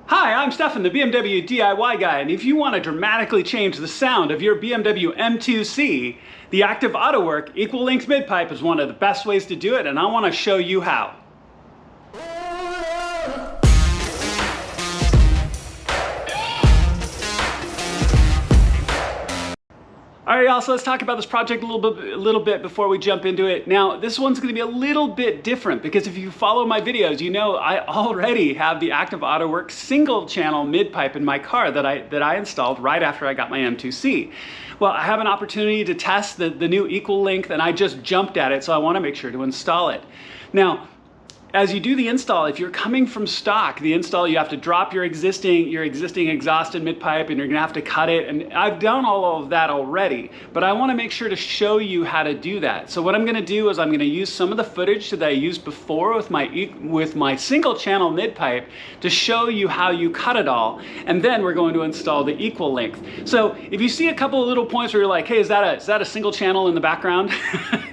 Hi, I'm Stefan, the BMW DIY guy, and if you want to dramatically change the sound of your BMW M2C, the active Autowerke equal length mid-pipe is one of the best ways to do it, and I want to show you how. All right, y'all, so let's talk about this project a little bit before we jump into it. Now, this one's gonna be a little bit different because if you follow my videos, you know I already have the active Autowerke single channel mid-pipe in my car that I installed right after I got my M2C. Well, I have an opportunity to test the new equal length and I just jumped at it, so I wanna make sure to install it. Now, as you do the install, if you're coming from stock, the install, you have to drop your existing exhausted mid-pipe and you're gonna have to cut it. And I've done all of that already, but I wanna make sure to show you how to do that. So what I'm gonna do is I'm gonna use some of the footage that I used before with my single channel mid-pipe to show you how you cut it all. And then we're going to install the equal length. So if you see a couple of little points where you're like, hey, is that a single channel in the background?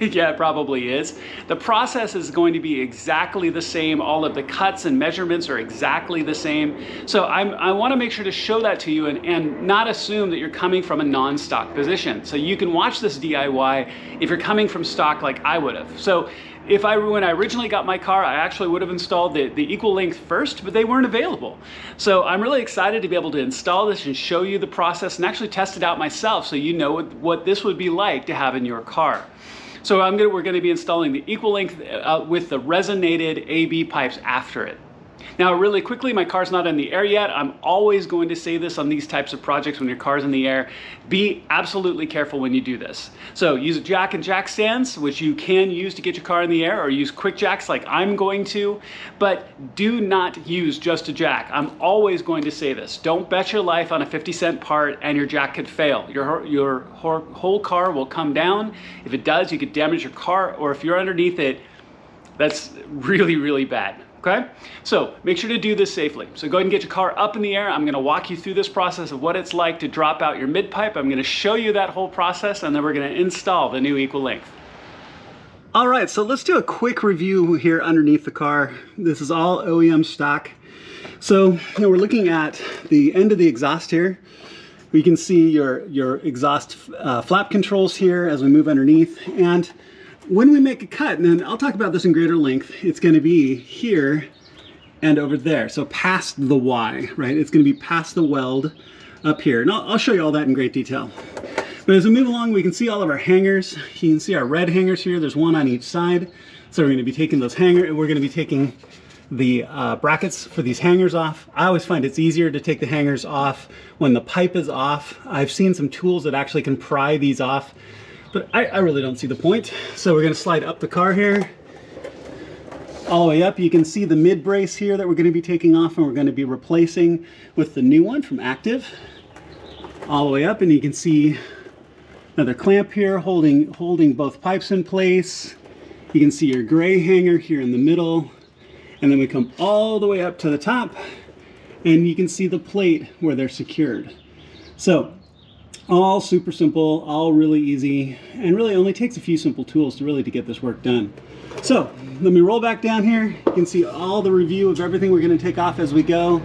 Yeah, it probably is. The process is going to be exactly the same. All of the cuts and measurements are exactly the same. So I want to make sure to show that to you and not assume that you're coming from a non-stock position. So you can watch this DIY if you're coming from stock like I would have. So when I originally got my car, I actually would have installed the equal length first, but they weren't available. So I'm really excited to be able to install this and show you the process and actually test it out myself so you know what this would be like to have in your car. So we're going to be installing the equal length with the resonated AB pipes after it. Now, really quickly, my car's not in the air yet. I'm always going to say this on these types of projects when your car's in the air. Be absolutely careful when you do this. So use a jack and jack stands, which you can use to get your car in the air, or use quick jacks like I'm going to, but do not use just a jack. I'm always going to say this. Don't bet your life on a 50-cent part and your jack could fail. Your whole car will come down. If it does, you could damage your car, or if you're underneath it, that's really, really bad. Okay, so make sure to do this safely. So go ahead and get your car up in the air. I'm gonna walk you through this process of what it's like to drop out your mid-pipe. I'm gonna show you that whole process and then we're gonna install the new equal length. All right, so let's do a quick review here underneath the car. This is all OEM stock. So we're looking at the end of the exhaust here. We can see your exhaust flap controls here as we move underneath. And when we make a cut, and then I'll talk about this in greater length, it's going to be here and over there. So past the Y, right? It's going to be past the weld up here. And I'll show you all that in great detail. But as we move along, we can see all of our hangers. You can see our red hangers here. There's one on each side. So we're going to be taking those hangers, and we're going to be taking the brackets for these hangers off. I always find it's easier to take the hangers off when the pipe is off. I've seen some tools that actually can pry these off, but I really don't see the point. So we're gonna slide up the car here, all the way up. You can see the mid brace here that we're gonna be taking off and we're gonna be replacing with the new one from Active. All the way up, and you can see another clamp here holding both pipes in place. You can see your gray hanger here in the middle, and then we come all the way up to the top, and you can see the plate where they're secured. So all super simple, all really easy, and really only takes a few simple tools to get this work done. So let me roll back down here. You can see all the review of everything we're going to take off as we go.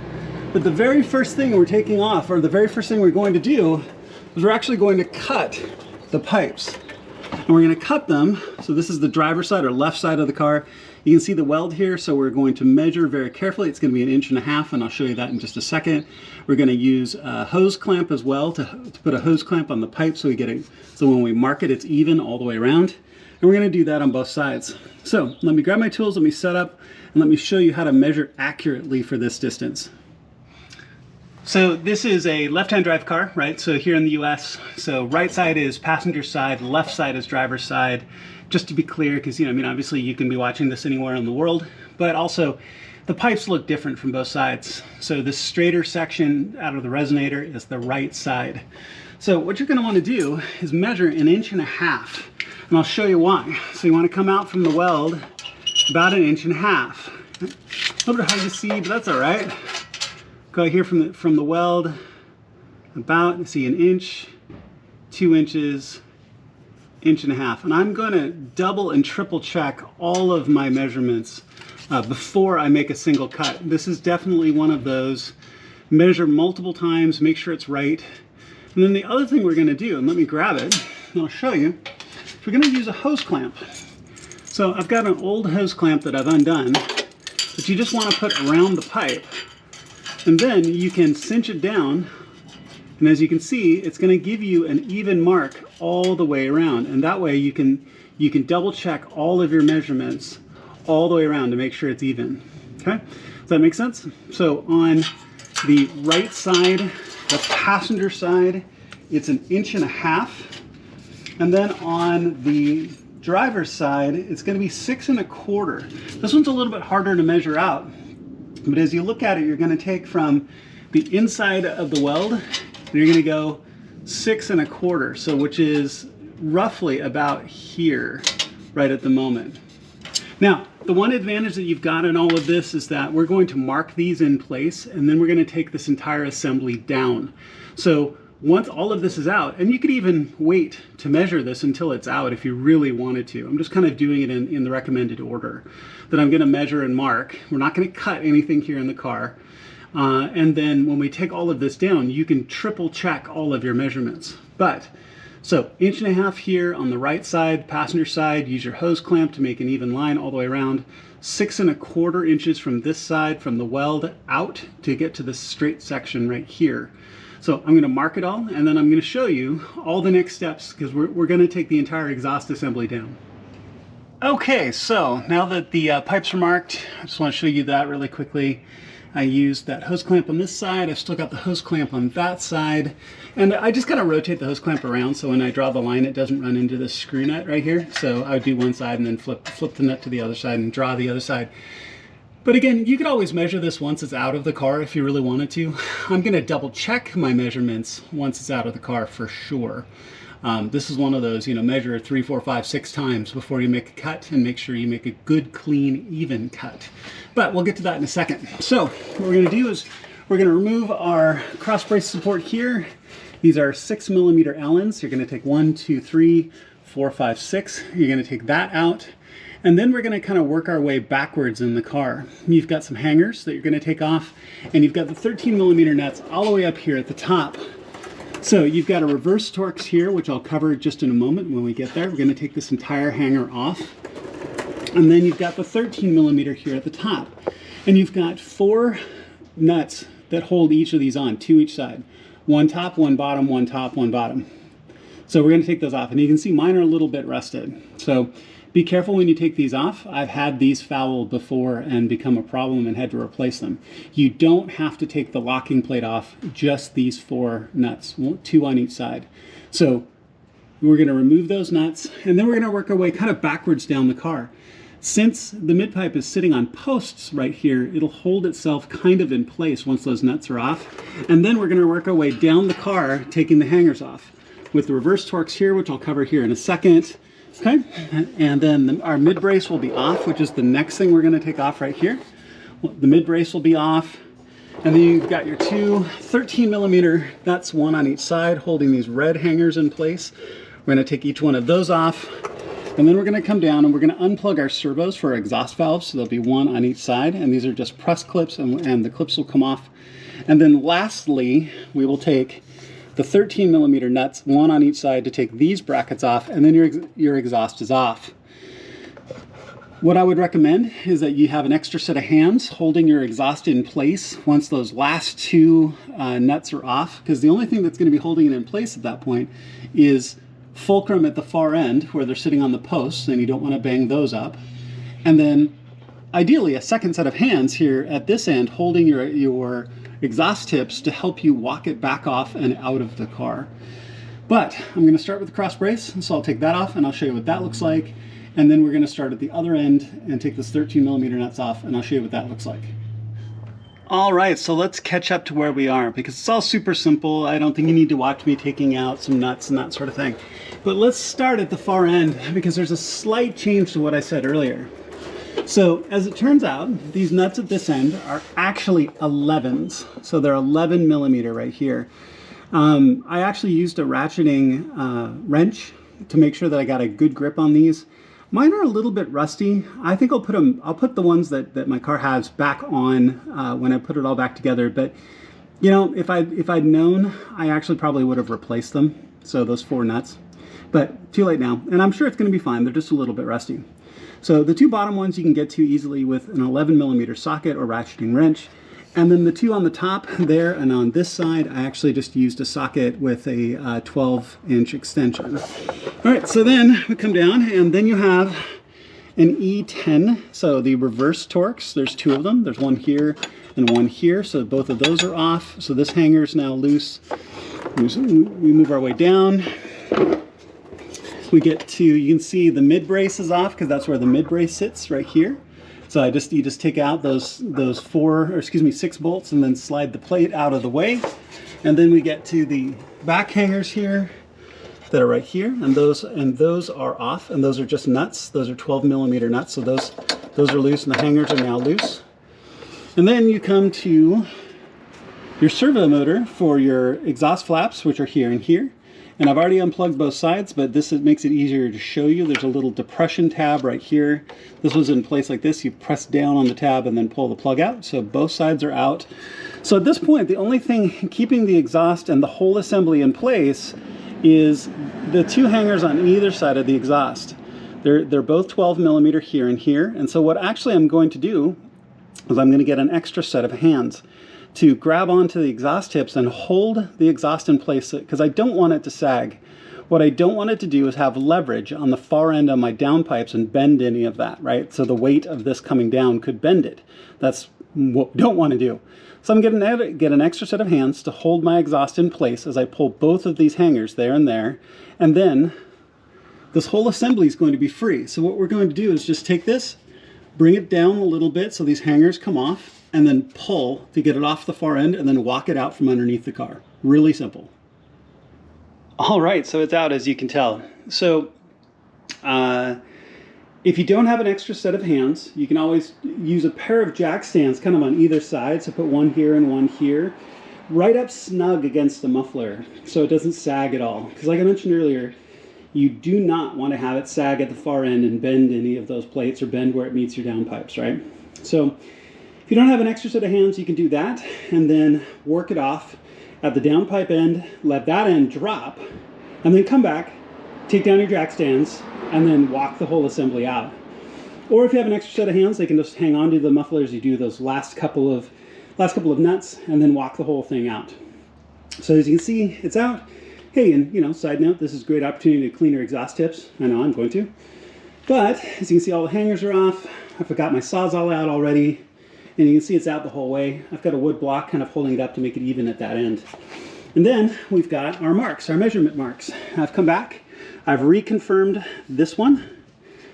But the very first thing we're taking off, or the very first thing we're going to do, is we're actually going to cut the pipes. And we're going to cut them. So this is the driver's side or left side of the car. You can see the weld here, so we're going to measure very carefully. It's going to be 1.5 inches, and I'll show you that in just a second. We're going to use a hose clamp as well to put a hose clamp on the pipe so we get it, so when we mark it, it's even all the way around. And we're going to do that on both sides. So let me grab my tools, let me set up, and let me show you how to measure accurately for this distance. So this is a left-hand drive car, right? So here in the US, so right side is passenger side, left side is driver's side. Just to be clear, because obviously you can be watching this anywhere in the world, but also the pipes look different from both sides. So the straighter section out of the resonator is the right side. So what you're going to want to do is measure 1.5 inches, and I'll show you why. So you want to come out from the weld about 1.5 inches. A little bit hard to see, but that's all right. Go here from the weld about, see, 1 inch, 2 inches, 1.5 inches, and I'm going to double and triple check all of my measurements before I make a single cut. This is definitely one of those measure multiple times, make sure it's right. And then the other thing we're gonna do, and let me grab it, and I'll show you, we're gonna use a hose clamp. So I've got an old hose clamp that I've undone that you just wanna put around the pipe. And then you can cinch it down, and as you can see, it's gonna give you an even mark all the way around. And that way you can double check all of your measurements all the way around to make sure it's even, okay? Does that make sense? So on the right side, the passenger side, it's 1.5 inches. And then on the driver's side, it's gonna be 6.25. This one's a little bit harder to measure out, but as you look at it, you're gonna take from the inside of the weld, and you're gonna go 6.25, so which is roughly about here, right at the moment. Now, the one advantage that you've got in all of this is that we're going to mark these in place, and then we're going to take this entire assembly down. So once all of this is out, and you could even wait to measure this until it's out if you really wanted to. I'm just kind of doing it in the recommended order that I'm going to measure and mark. We're not going to cut anything here in the car. And then when we take all of this down, you can triple check all of your measurements. But so 1.5 inches here on the right side, passenger side, use your hose clamp to make an even line all the way around. 6.25 inches from this side, from the weld out to get to this straight section right here. So I'm gonna mark it all, and then I'm gonna show you all the next steps, because we're gonna take the entire exhaust assembly down. Okay, so now that the pipes are marked, I just wanna show you that really quickly. I used that hose clamp on this side. I've still got the hose clamp on that side. And I just kind of rotate the hose clamp around so when I draw the line, it doesn't run into this screw nut right here. So I would do one side and then flip the nut to the other side and draw the other side. But again, you could always measure this once it's out of the car if you really wanted to. I'm gonna double check my measurements once it's out of the car for sure. This is one of those, measure 3, 4, 5, 6 times before you make a cut, and make sure you make a good, clean, even cut. But we'll get to that in a second. So what we're gonna do is we're gonna remove our cross brace support here. These are 6mm Allens. You're gonna take 1, 2, 3, 4, 5, 6. You're gonna take that out. And then we're gonna kind of work our way backwards in the car. You've got some hangers that you're gonna take off, and you've got the 13mm nuts all the way up here at the top. So you've got a reverse torx here, which I'll cover just in a moment when we get there. We're gonna take this entire hanger off. And then you've got the 13mm here at the top. And you've got 4 nuts that hold each of these on, 2 each side. 1 top, 1 bottom, 1 top, 1 bottom. So we're gonna take those off, and you can see mine are a little bit rusted. So be careful when you take these off. I've had these fouled before and become a problem and had to replace them. You don't have to take the locking plate off, just these 4 nuts, 2 on each side. So we're gonna remove those nuts, and then we're gonna work our way kind of backwards down the car. Since the midpipe is sitting on posts right here, it'll hold itself kind of in place once those nuts are off. And then we're gonna work our way down the car, taking the hangers off with the reverse torx here, which I'll cover here in a second. Okay, and then our mid brace will be off, which is the next thing we're going to take off right here. The mid brace will be off, and then you've got your 2 13mm nuts, 1 on each side, holding these red hangers in place. We're going to take each one of those off, and then we're going to come down and we're going to unplug our servos for our exhaust valves. So there'll be 1 on each side, and these are just press clips, and the clips will come off. And then lastly, we will take the 13mm nuts, 1 on each side, to take these brackets off, and then your exhaust is off. What I would recommend is that you have an extra set of hands holding your exhaust in place once those last 2 nuts are off, because the only thing that's going to be holding it in place at that point is fulcrum at the far end where they're sitting on the posts, and you don't want to bang those up. And then ideally a second set of hands here at this end holding your exhaust tips to help you walk it back off and out of the car. But I'm going to start with the cross brace, so I'll take that off and I'll show you what that looks like. And then we're going to start at the other end and take this 13mm nuts off, and I'll show you what that looks like. All right, so let's catch up to where we are, because it's all super simple. I don't think you need to watch me taking out some nuts and that sort of thing. But let's start at the far end, because there's a slight change to what I said earlier. So as it turns out, these nuts at this end are actually 11s. So they're 11mm right here. I actually used a ratcheting wrench to make sure that I got a good grip on these. Mine are a little bit rusty. I think I'll put the ones that my car has back on when I put it all back together. But You know, if I'd known, I actually probably would have replaced them. So those 4 nuts, but too late now. And I'm sure it's going to be fine. They're just a little bit rusty. So the 2 bottom ones you can get to easily with an 11mm socket or ratcheting wrench. And then the 2 on the top there and on this side, I actually just used a socket with a 12-inch extension. All right, so then we come down and then you have an E10, so the reverse torx. There's 2 of them. There's one here and one here, so both of those are off. So this hanger is now loose. We move our way down. We get to, you can see the mid brace is off because that's where the mid brace sits, right here. So you just take out those 6 bolts and then slide the plate out of the way. And then we get to the back hangers here that are right here, and those are off, and those are just nuts. Those are 12mm nuts, so those are loose, and the hangers are now loose. And then you come to your servo motor for your exhaust flaps, which are here and here. And I've already unplugged both sides, but this makes it easier to show you. There's a little depression tab right here. This was in place like this. You press down on the tab and then pull the plug out. So both sides are out. So at this point, the only thing keeping the exhaust and the whole assembly in place is the 2 hangers on either side of the exhaust. They're both 12mm here and here. And so what actually I'm going to do is I'm going to get an extra set of hands to grab onto the exhaust tips and hold the exhaust in place, because I don't want it to sag. What I don't want it to do is have leverage on the far end of my downpipes and bend any of that, right? So the weight of this coming down could bend it. That's what we don't want to do. So I'm going to get an extra set of hands to hold my exhaust in place as I pull both of these hangers there and there. And then this whole assembly is going to be free. So what we're going to do is just take this, bring it down a little bit so these hangers come off, and then pull to get it off the far end, and then walk it out from underneath the car. Really simple. All right, so it's out, as you can tell. So if you don't have an extra set of hands, you can always use a pair of jack stands kind of on either side. So put one here and one here, right up snug against the muffler so it doesn't sag at all. Because like I mentioned earlier, you do not want to have it sag at the far end and bend any of those plates or bend where it meets your downpipes, right? So if you don't have an extra set of hands, you can do that and then work it off at the downpipe end, let that end drop, and then come back, take down your jack stands, and then walk the whole assembly out. Or if you have an extra set of hands, they can just hang on to the mufflers. You do those last couple of nuts and then walk the whole thing out. So as you can see, it's out. Hey, and you know, side note, this is a great opportunity to clean your exhaust tips. I know I'm going to. But as you can see, all the hangers are off. I forgot my Sawzall out already. And you can see it's out the whole way. I've got a wood block kind of holding it up to make it even at that end. And then we've got our marks, our measurement marks. I've come back, I've reconfirmed this one.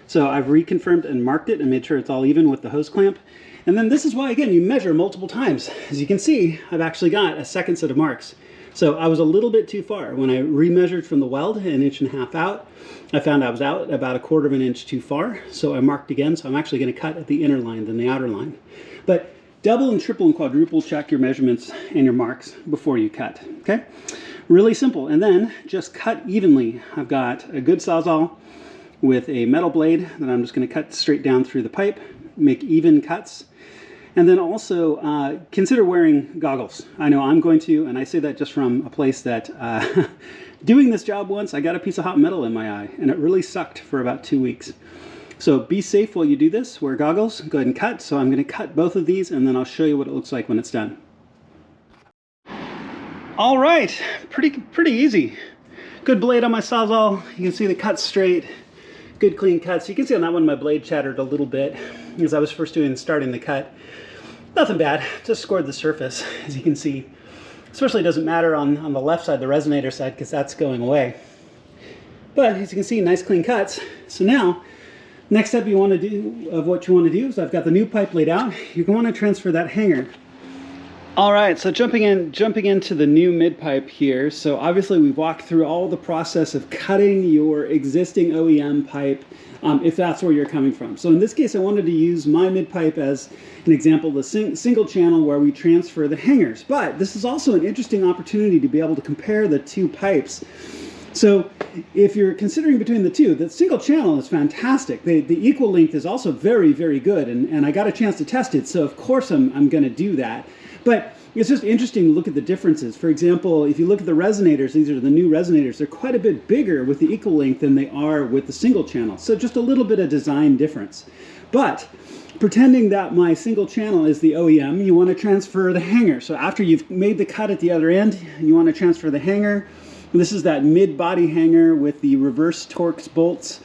So I've reconfirmed and marked it and made sure it's all even with the hose clamp. And then this is why, again, you measure multiple times. As you can see, I've actually got a second set of marks. So I was a little bit too far. When I remeasured from the weld, 1.5 inches out, I found I was out about 1/4 inch too far. So I marked again. So I'm actually going to cut at the inner line than the outer line. But double and triple and quadruple check your measurements and your marks before you cut, okay? Really simple. And then just cut evenly. I've got a good Sawzall with a metal blade that I'm just going to cut straight down through the pipe, make even cuts. And then also consider wearing goggles. I know I'm going to, and I say that just from a place that doing this job once, I got a piece of hot metal in my eye, and it really sucked for about 2 weeks. So be safe while you do this, wear goggles, go ahead and cut. So I'm going to cut both of these and then I'll show you what it looks like when it's done. All right, pretty easy. Good blade on my Sawzall. You can see the cut straight, good clean cuts. You can see on that one my blade chattered a little bit as I was first starting the cut. Nothing bad, just scored the surface, as you can see. Especially doesn't matter on the left side, the resonator side, because that's going away. But as you can see, nice clean cuts. So now, next step what you want to do is I've got the new pipe laid out. You're going to transfer that hanger. All right, so jumping into the new mid pipe here. So obviously we've walked through all the process of cutting your existing OEM pipe, if that's where you're coming from. So in this case, I wanted to use my mid pipe as an example, the single channel where we transfer the hangers. But this is also an interesting opportunity to be able to compare the two pipes. So if you're considering between the two, the single channel is fantastic. The equal length is also very, very good. And I got a chance to test it. So of course I'm going to do that. But it's just interesting to look at the differences. For example, if you look at the resonators, these are the new resonators, they're quite a bit bigger with the equal length than they are with the single channel. So just a little bit of design difference. But pretending that my single channel is the OEM, you want to transfer the hanger. So after you've made the cut at the other end, you want to transfer the hanger. This is that mid-body hanger with the reverse Torx bolts.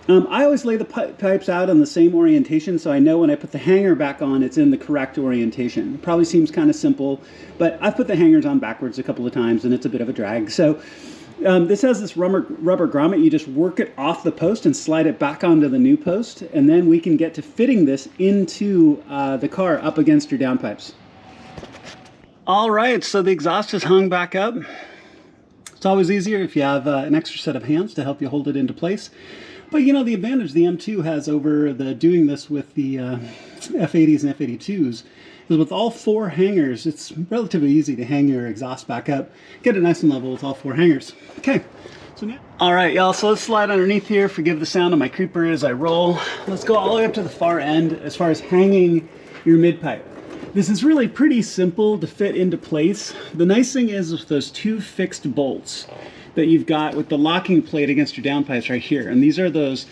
I always lay the pipes out on the same orientation, so I know when I put the hanger back on, it's in the correct orientation. It probably seems kind of simple, but I've put the hangers on backwards a couple of times, and it's a bit of a drag. So this has this rubber grommet. You just work it off the post and slide it back onto the new post, and then we can get to fitting this into the car up against your downpipes. All right, so the exhaust is hung back up. It's always easier if you have an extra set of hands to help you hold it into place. But you know, the advantage the M2 has over doing this with the F80s and F82s is with all four hangers, it's relatively easy to hang your exhaust back up, get it nice and level with all four hangers. Okay, so now. All right, y'all, so let's slide underneath here. Forgive the sound of my creeper as I roll. Let's go all the way up to the far end as far as hanging your mid-pipe. This is really pretty simple to fit into place. The nice thing is with those two fixed bolts that you've got with the locking plate against your downpipes right here. And these are those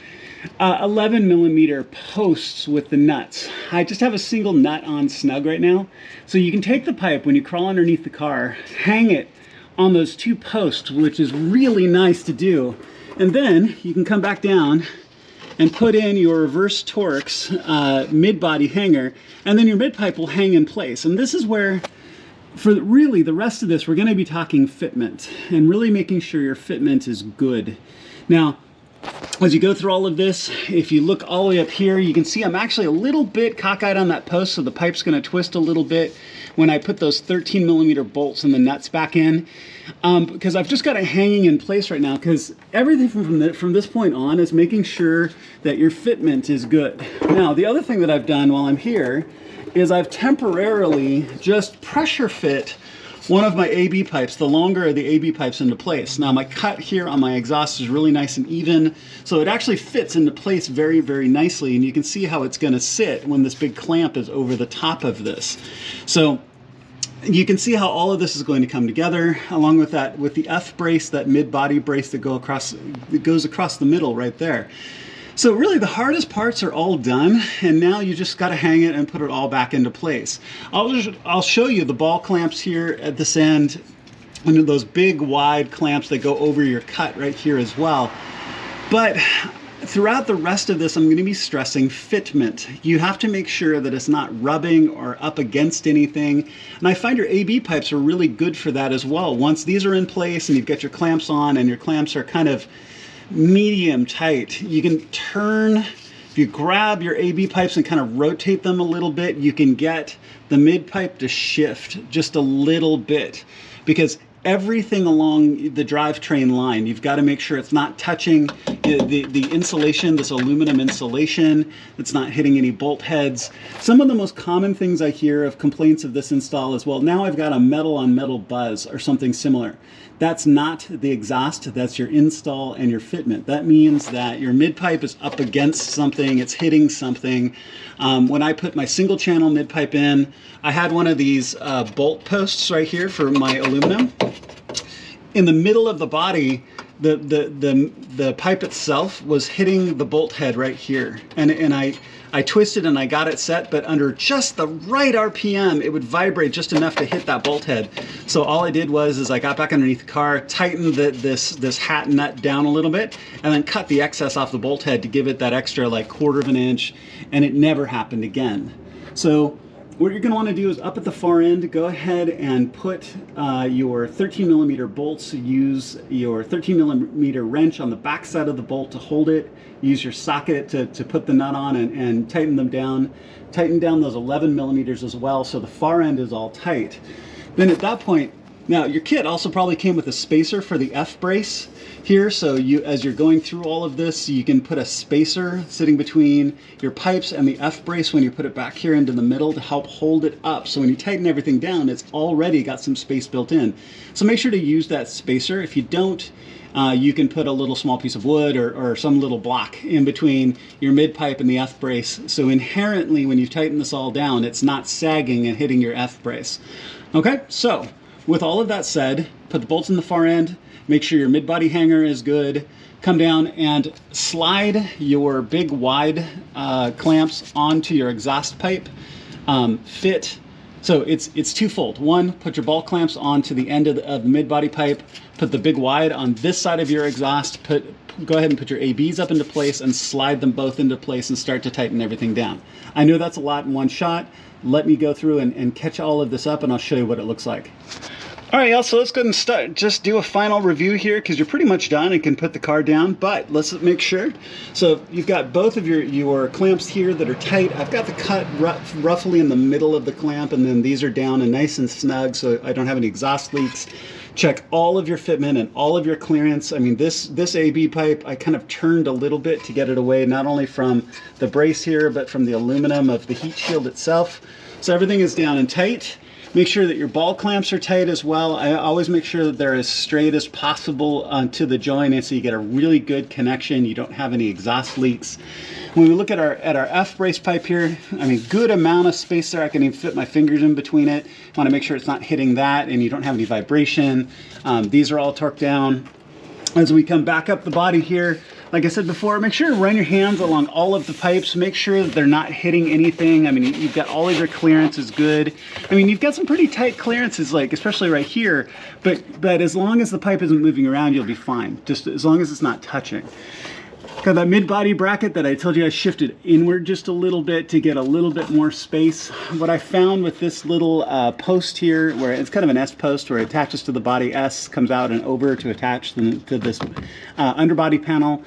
11 millimeter posts with the nuts. I just have a single nut on snug right now. So you can take the pipe when you crawl underneath the car, hang it on those two posts, which is really nice to do. And then you can come back down and put in your reverse Torx mid-body hanger, and then your mid-pipe will hang in place. And this is where, for really the rest of this, we're going to be talking fitment and really making sure your fitment is good. Now, as you go through all of this, if you look all the way up here, you can see I'm actually a little bit cockeyed on that post, so the pipe's going to twist a little bit when I put those 13 millimeter bolts and the nuts back in, because I've just got it hanging in place right now, because everything from this point on is making sure that your fitment is good. Now, the other thing that I've done while I'm here is I've temporarily just pressure fit one of my AB pipes, the longer of the AB pipes, into place. Now my cut here on my exhaust is really nice and even, so it actually fits into place very, very nicely, and you can see how it's going to sit when this big clamp is over the top of this. So you can see how all of this is going to come together, along with that, with the F brace, that mid-body brace that goes across the middle right there. So really the hardest parts are all done, and now you just got to hang it and put it all back into place. I'll show you the ball clamps here at this end, and those big wide clamps that go over your cut right here as well. But throughout the rest of this, I'm going to be stressing fitment. You have to make sure that it's not rubbing or up against anything. And I find your AB pipes are really good for that as well. Once these are in place and you've got your clamps on and your clamps are kind of medium tight, you can turn, if you grab your AB pipes and kind of rotate them a little bit, you can get the mid pipe to shift just a little bit, because everything along the drivetrain line, you've got to make sure it's not touching the insulation, this aluminum insulation, it's not hitting any bolt heads. Some of the most common things I hear of complaints of this install is, well, now I've got a metal on metal buzz or something similar. That's not the exhaust, that's your install and your fitment. That means that your mid pipe is up against something, it's hitting something. When I put my single channel mid pipe in, I had one of these bolt posts right here for my aluminum. In the middle of the body, the pipe itself was hitting the bolt head right here, and I twisted and I got it set, but under just the right RPM, it would vibrate just enough to hit that bolt head. So all I did was I got back underneath the car, tightened this hat nut down a little bit, and then cut the excess off the bolt head to give it that extra like 1/4 of an inch, and it never happened again. So what you're going to want to do is up at the far end, go ahead and put your 13 millimeter bolts. Use your 13 millimeter wrench on the back side of the bolt to hold it. Use your socket to put the nut on and tighten them down. Tighten down those 11 millimeters as well, so the far end is all tight. Then at that point, Now, your kit also probably came with a spacer for the F brace here, so as you're going through all of this, you can put a spacer sitting between your pipes and the F brace when you put it back here into the middle to help hold it up. So when you tighten everything down, it's already got some space built in. So make sure to use that spacer. If you don't, you can put a little small piece of wood or some little block in between your mid pipe and the F brace. So inherently, when you tighten this all down, it's not sagging and hitting your F brace. Okay, so with all of that said, put the bolts in the far end, make sure your mid-body hanger is good, come down and slide your big wide clamps onto your exhaust pipe. Fit, so it's twofold. One, put your ball clamps onto the end of the mid-body pipe, put the big wide on this side of your exhaust, go ahead and put your ABs up into place and slide them both into place and start to tighten everything down. I know that's a lot in one shot. Let me go through and catch all of this up and I'll show you what it looks like. All right, y'all, so let's go ahead and just do a final review here because you're pretty much done and can put the car down, but let's make sure. So you've got both of your clamps here that are tight. I've got the cut roughly in the middle of the clamp, and then these are down and nice and snug so I don't have any exhaust leaks. Check all of your fitment and all of your clearance. I mean, this AB pipe, I kind of turned a little bit to get it away, not only from the brace here, but from the aluminum of the heat shield itself. So everything is down and tight. Make sure that your ball clamps are tight as well. I always make sure that they're as straight as possible onto the joint, and so you get a really good connection. You don't have any exhaust leaks. When we look at our F brace pipe here, I mean, good amount of space there. I can even fit my fingers in between it. Want to make sure it's not hitting that and you don't have any vibration. These are all torqued down. As we come back up the body here, like I said before, make sure to run your hands along all of the pipes. Make sure that they're not hitting anything. I mean, you've got all of your clearance is good. I mean, you've got some pretty tight clearances, like especially right here, but as long as the pipe isn't moving around, you'll be fine. Just as long as it's not touching. Got that mid-body bracket that I told you I shifted inward just a little bit to get a little bit more space. What I found with this little post here, where it's kind of an S post where it attaches to the body, S comes out and over to attach to this underbody panel.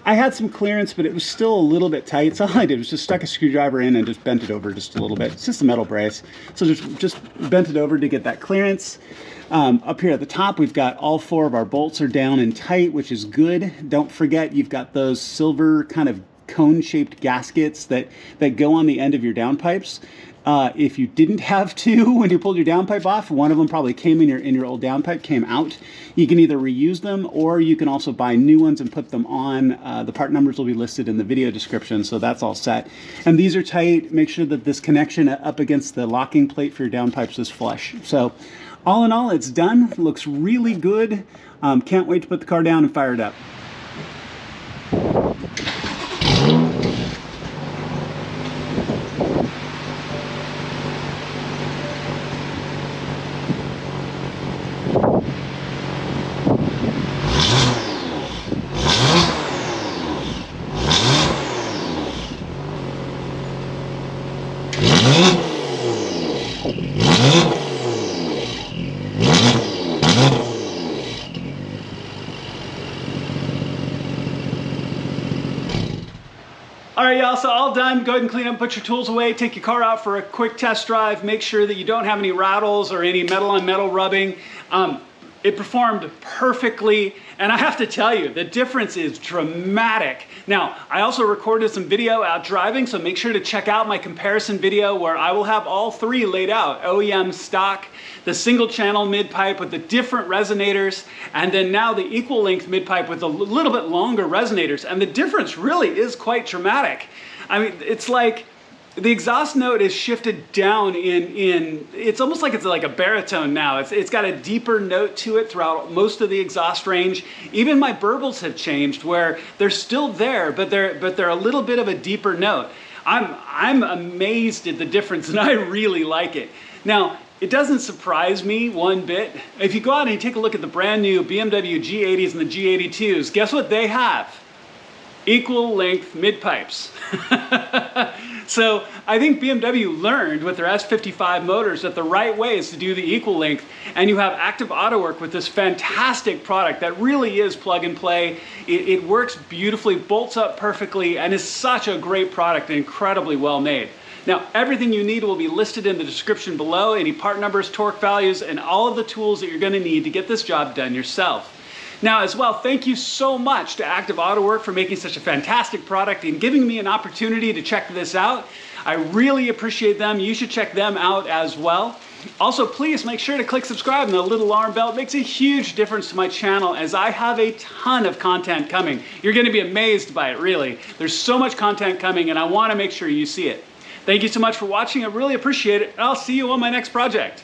I had some clearance, but it was still a little bit tight. So all I did was just stuck a screwdriver in and just bent it over just a little bit. It's just a metal brace. So just bent it over to get that clearance. Up here at the top, we've got all four of our bolts are down and tight, which is good. Don't forget, you've got those silver kind of cone-shaped gaskets that go on the end of your downpipes. If you didn't have to when you pulled your downpipe off, one of them probably came in your old downpipe, came out. You can either reuse them or you can also buy new ones and put them on. The part numbers will be listed in the video description, so that's all set. And these are tight. Make sure that this connection up against the locking plate for your downpipes is flush. So all in all, it's done. It looks really good. Can't wait to put the car down and fire it up. All right, y'all, so all done. Go ahead and clean up, put your tools away, take your car out for a quick test drive. Make sure that you don't have any rattles or any metal on metal rubbing. It performed perfectly, and I have to tell you, the difference is dramatic. Now, I also recorded some video out driving, so make sure to check out my comparison video where I will have all three laid out: OEM stock, the single channel mid pipe with the different resonators, and then now the equal length mid pipe with a little bit longer resonators. And the difference really is quite dramatic. I mean, it's like the exhaust note is shifted down it's almost like it's like a baritone now. It's got a deeper note to it throughout most of the exhaust range. Even my burbles have changed where they're still there, but they're a little bit of a deeper note. I'm amazed at the difference, and I really like it. Now, it doesn't surprise me one bit. If you go out and you take a look at the brand new BMW G80s and the G82s, guess what they have? Equal length mid pipes. So I think BMW learned with their S55 motors that the right way is to do the equal length, and you have active Autowerke with this fantastic product that really is plug and play. It works beautifully, bolts up perfectly, and is such a great product and incredibly well made. Now, everything you need will be listed in the description below, any part numbers, torque values, and all of the tools that you're going to need to get this job done yourself. Now, as well, thank you so much to Active Autowerke for making such a fantastic product and giving me an opportunity to check this out. I really appreciate them. You should check them out as well. Also, please make sure to click subscribe and the little alarm bell. It makes a huge difference to my channel as I have a ton of content coming. You're going to be amazed by it, really. There's so much content coming and I want to make sure you see it. Thank you so much for watching. I really appreciate it. And I'll see you on my next project.